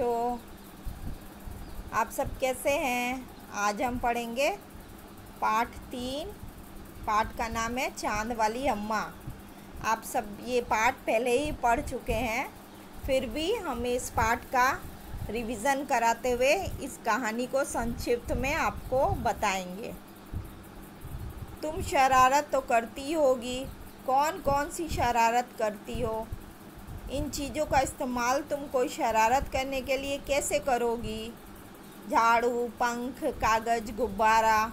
बच्चों, आप सब कैसे हैं। आज हम पढ़ेंगे पाठ 3। पाठ का नाम है चांद वाली अम्मा। आप सब ये पाठ पहले ही पढ़ चुके हैं, फिर भी हम इस पाठ का रिवीजन कराते हुए इस कहानी को संक्षिप्त में आपको बताएंगे। तुम शरारत तो करती होगी, कौन कौन सी शरारत करती हो? इन चीज़ों का इस्तेमाल तुम कोई शरारत करने के लिए कैसे करोगी? झाड़ू, पंख, कागज़, गुब्बारा।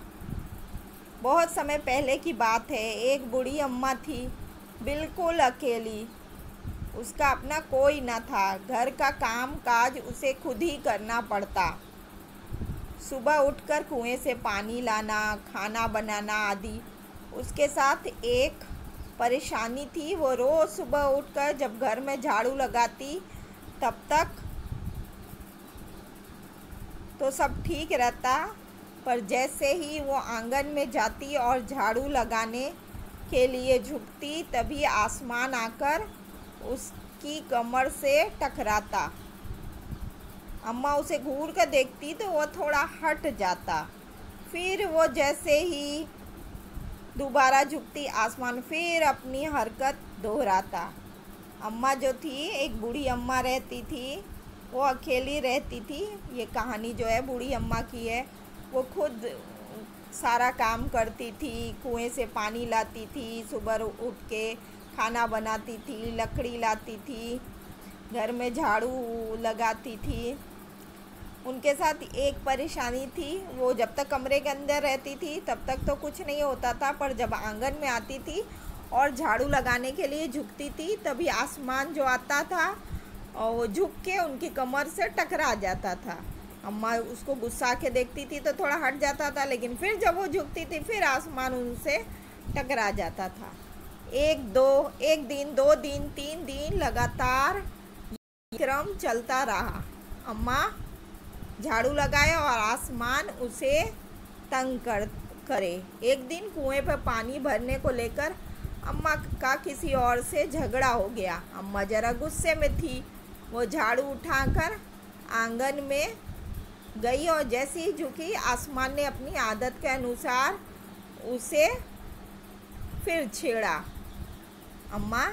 बहुत समय पहले की बात है। एक बूढ़ी अम्मा थी, बिल्कुल अकेली। उसका अपना कोई न था। घर का काम काज उसे खुद ही करना पड़ता। सुबह उठकर कुएं से पानी लाना, खाना बनाना आदि। उसके साथ एक परेशानी थी। वो रोज़ सुबह उठकर जब घर में झाड़ू लगाती तब तक तो सब ठीक रहता, पर जैसे ही वो आंगन में जाती और झाड़ू लगाने के लिए झुकती तभी आसमान आकर उसकी कमर से टकराता। अम्मा उसे घूर कर देखती तो वो थोड़ा हट जाता। फिर वो जैसे ही दोबारा झुकती, आसमान फिर अपनी हरकत दोहराता। अम्मा जो थी, एक बूढ़ी अम्मा रहती थी। वो अकेली रहती थी। ये कहानी जो है बूढ़ी अम्मा की है। वो खुद सारा काम करती थी। कुएं से पानी लाती थी, सुबह उठ के खाना बनाती थी, लकड़ी लाती थी, घर में झाड़ू लगाती थी। उनके साथ एक परेशानी थी। वो जब तक कमरे के अंदर रहती थी तब तक तो कुछ नहीं होता था, पर जब आंगन में आती थी और झाड़ू लगाने के लिए झुकती थी तभी आसमान जो आता था और वो झुक के उनकी कमर से टकरा जाता था। अम्मा उसको गुस्सा के देखती थी तो थोड़ा हट जाता था, लेकिन फिर जब वो झुकती थी फिर आसमान उनसे टकरा जाता था। एक दिन, 2 दिन, 3 दिन लगातार क्रम चलता रहा। अम्मा झाड़ू लगाए और आसमान उसे तंग करे। एक दिन कुएं पर पानी भरने को लेकर अम्मा का किसी और से झगड़ा हो गया। अम्मा ज़रा गुस्से में थी। वो झाड़ू उठाकर आंगन में गई और जैसे ही झुकी, आसमान ने अपनी आदत के अनुसार उसे फिर छेड़ा। अम्मा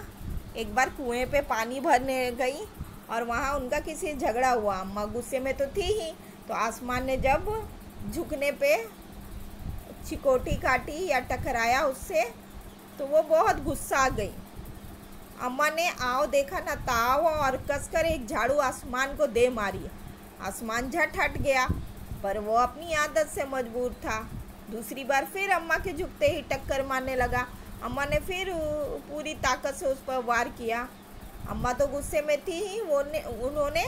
एक बार कुएं पे पानी भरने गई और वहाँ उनका किसी से झगड़ा हुआ। अम्मा गुस्से में तो थी ही, तो आसमान ने जब झुकने पे चिकोटी काटी या टकराया उससे, तो वो बहुत गुस्सा आ गई। अम्मा ने आओ देखा न ताव और कसकर एक झाड़ू आसमान को दे मारी। आसमान झट हट गया, पर वो अपनी आदत से मजबूर था। दूसरी बार फिर अम्मा के झुकते ही टक्कर मारने लगा। अम्मा ने फिर पूरी ताकत से उस पर वार किया। अम्मा तो गुस्से में थी ही, उन्होंने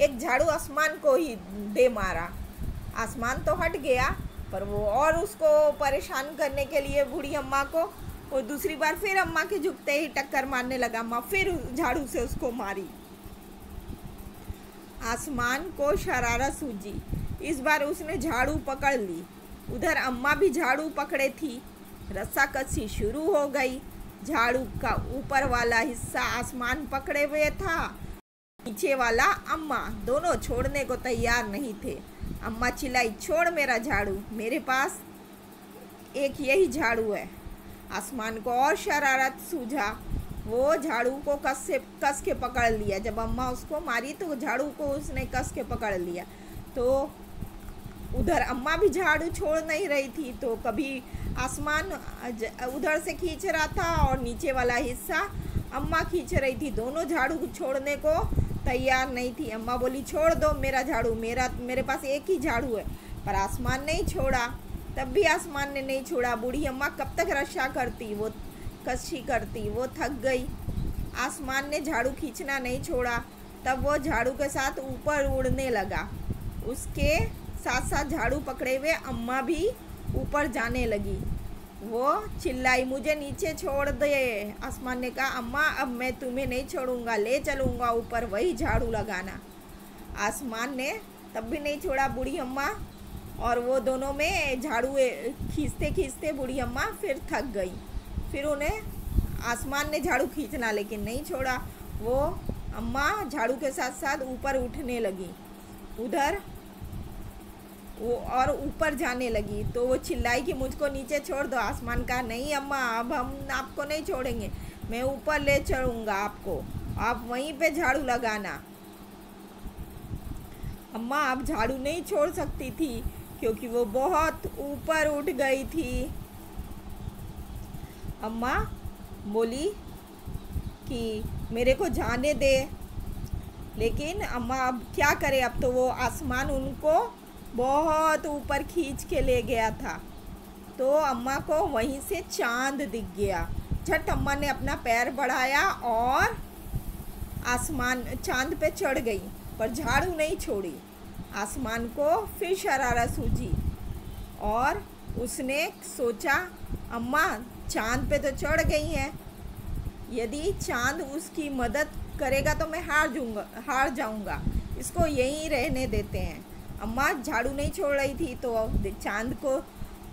एक झाड़ू आसमान को ही दे मारा। आसमान तो हट गया, पर वो और उसको परेशान करने के लिए बूढ़ी अम्मा को वो दूसरी बार फिर अम्मा के झुकते ही टक्कर मारने लगा। अम्मा फिर झाड़ू से उसको मारी। आसमान को शरारत सूझी। इस बार उसने झाड़ू पकड़ ली। उधर अम्मा भी झाड़ू पकड़े थी। रस्साकसी शुरू हो गई। झाड़ू का ऊपर वाला हिस्सा आसमान पकड़े हुए था, नीचे वाला अम्मा। दोनों छोड़ने को तैयार नहीं थे। अम्मा चिल्लाई, छोड़ मेरा झाड़ू, मेरे पास एक यही झाड़ू है। आसमान को और शरारत सूझा। वो झाड़ू को कस के पकड़ लिया। जब अम्मा उसको मारी तो झाड़ू को उसने कस के पकड़ लिया। तो उधर अम्मा भी झाड़ू छोड़ नहीं रही थी, तो कभी आसमान उधर से खींच रहा था और नीचे वाला हिस्सा अम्मा खींच रही थी। दोनों झाड़ू छोड़ने को तैयार नहीं थी। अम्मा बोली, छोड़ दो मेरा झाड़ू, मेरे पास एक ही झाड़ू है। पर आसमान नहीं छोड़ा। तब भी आसमान ने नहीं छोड़ा। बूढ़ी अम्मा कब तक रक्षा करती, वो कशी करती, वो थक गई। आसमान ने झाड़ू खींचना नहीं छोड़ा। तब वो झाड़ू के साथ ऊपर उड़ने लगा। उसके साथ साथ झाड़ू पकड़े हुए अम्मा भी ऊपर जाने लगी। वो चिल्लाई, मुझे नीचे छोड़ दे। आसमान ने कहा, अम्मा अब मैं तुम्हें नहीं छोड़ूंगा, ले चलूँगा ऊपर, वही झाड़ू लगाना। आसमान ने तब भी नहीं छोड़ा बूढ़ी अम्मा, और वो दोनों में झाड़ू खींचते खींचते बूढ़ी अम्मा फिर थक गई। फिर उन्हें आसमान ने झाड़ू खींचना लेकिन नहीं छोड़ा। वो अम्मा झाड़ू के साथ साथ ऊपर उठने लगी। उधर वो और ऊपर जाने लगी। तो वो चिल्लाई कि मुझको नीचे छोड़ दो। आसमान कहा नहीं अम्मा, अब हम आपको नहीं छोड़ेंगे, मैं ऊपर ले चलूँगा आपको, आप वहीं पे झाड़ू लगाना। अम्मा आप झाड़ू नहीं छोड़ सकती थी क्योंकि वो बहुत ऊपर उठ गई थी। अम्मा बोली कि मेरे को जाने दे, लेकिन अम्मा अब क्या करे, अब तो वो आसमान उनको बहुत ऊपर खींच के ले गया था। तो अम्मा को वहीं से चांद दिख गया। झट अम्मा ने अपना पैर बढ़ाया और आसमान चांद पे चढ़ गई, पर झाड़ू नहीं छोड़ी। आसमान को फिर शरारत सूझी और उसने सोचा अम्मा चांद पे तो चढ़ गई हैं, यदि चांद उसकी मदद करेगा तो मैं हार जाऊंगा, इसको यहीं रहने देते हैं। अम्मा झाड़ू नहीं छोड़ रही थी तो चांद को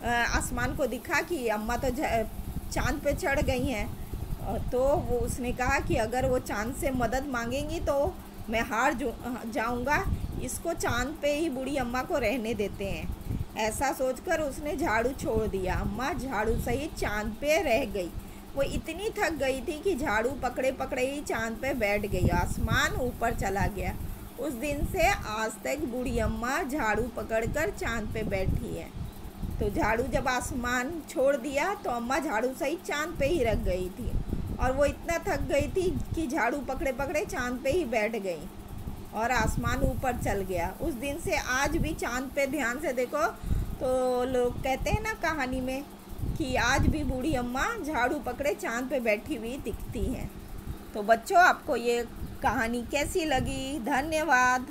आसमान को दिखा कि अम्मा तो चांद पे चढ़ गई हैं। तो वो उसने कहा कि अगर वो चांद से मदद मांगेंगी तो मैं हार जाऊंगा, इसको चांद पे ही बूढ़ी अम्मा को रहने देते हैं। ऐसा सोचकर उसने झाड़ू छोड़ दिया। अम्मा झाड़ू सहित चांद पे रह गई। वो इतनी थक गई थी कि झाड़ू पकड़े पकड़े ही चांद पे बैठ गई, आसमान ऊपर चला गया। उस दिन से आज तक बूढ़ी अम्मा झाड़ू पकड़कर चांद पे बैठी है। तो झाड़ू जब आसमान छोड़ दिया तो अम्मा झाड़ू सहित चांद पे ही रख गई थी, और वो इतना थक गई थी कि झाड़ू पकड़े पकड़े चांद पे ही बैठ गई और आसमान ऊपर चल गया। उस दिन से आज भी चांद पे ध्यान से देखो तो लोग कहते हैं ना कहानी में कि आज भी बूढ़ी अम्मा झाड़ू पकड़े चांद पे बैठी हुई दिखती हैं। तो बच्चों आपको ये कहानी कैसी लगी? धन्यवाद।